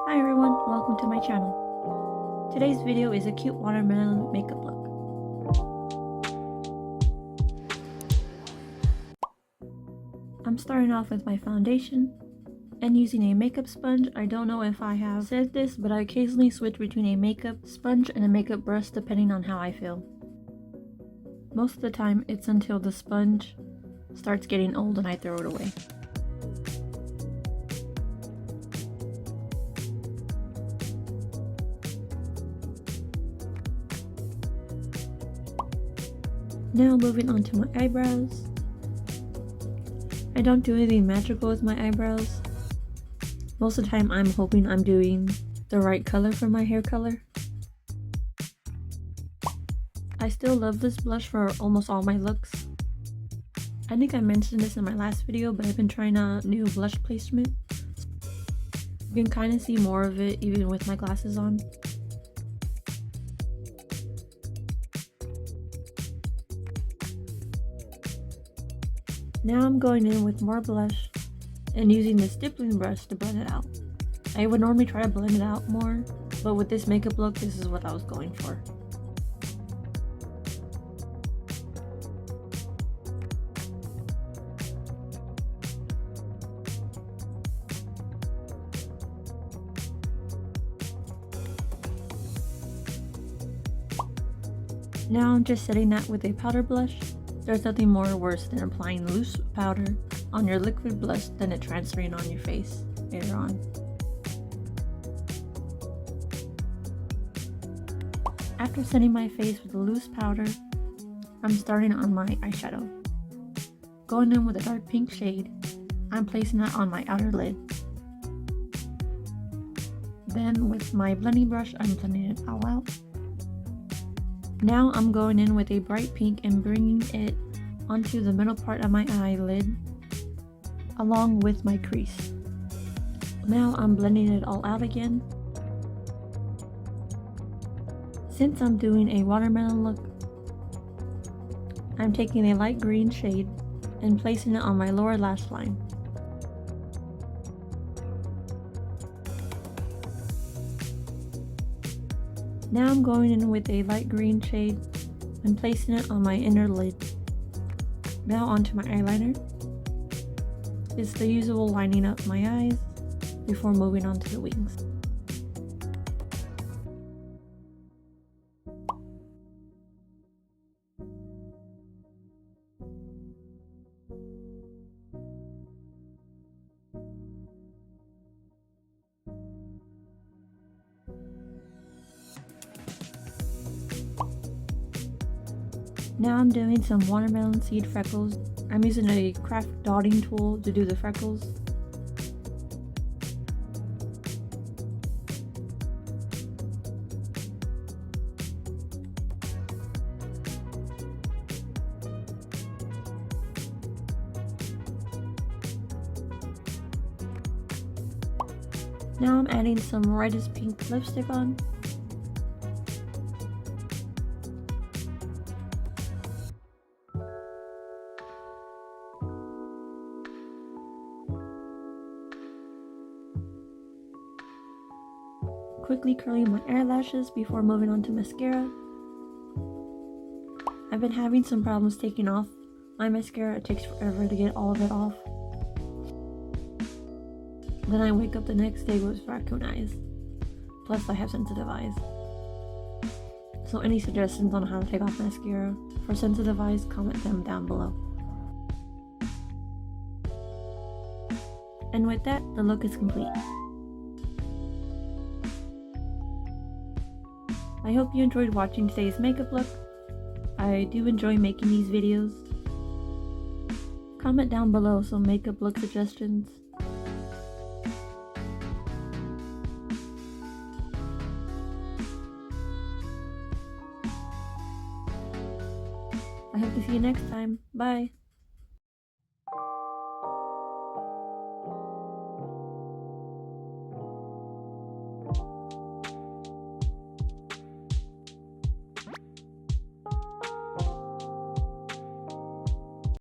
Hi everyone, welcome to my channel. Today's video is a cute watermelon makeup look. I'm starting off with my foundation and using a makeup sponge. I don't know if I have said this, but I occasionally switch between a makeup sponge and a makeup brush depending on how I feel. Most of the time it's until the sponge starts getting old and I throw it away. Now moving on to my eyebrows. I don't do anything magical with my eyebrows. Most of the time I'm hoping I'm doing the right color for my hair color. I still love this blush for almost all my looks. I think I mentioned this in my last video, but I've been trying out new blush placement. You can kind of see more of it even with my glasses on. Now I'm going in with more blush and using the stippling brush to blend it out. I would normally try to blend it out more, but with this makeup look, this is what I was going for. Now I'm just setting that with a powder blush. There's nothing more worse than applying loose powder on your liquid blush than it transferring on your face later on. After setting my face with the loose powder, I'm starting on my eyeshadow. Going in with a dark pink shade, I'm placing that on my outer lid. Then with my blending brush, I'm blending it all out. Now I'm going in with a bright pink and bringing it onto the middle part of my eyelid along with my crease. Now I'm blending it all out again. Since I'm doing a watermelon look, I'm taking a light green shade and placing it on my lower lash line. Now I'm going in with a light green shade and placing it on my inner lid. Now onto my eyeliner. It's the usual lining up my eyes before moving on to the wings. Now I'm doing some watermelon seed freckles. I'm using a craft dotting tool to do the freckles. Now I'm adding some reddish pink lipstick on. Quickly curling my eyelashes before moving on to mascara. I've been having some problems taking off my mascara. It takes forever to get all of it off. Then I wake up the next day with raccoon eyes. Plus I have sensitive eyes. So any suggestions on how to take off mascara for sensitive eyes, comment them down below. And with that, the look is complete. I hope you enjoyed watching today's makeup look. I do enjoy making these videos. Comment down below some makeup look suggestions. I hope to see you next time. Bye!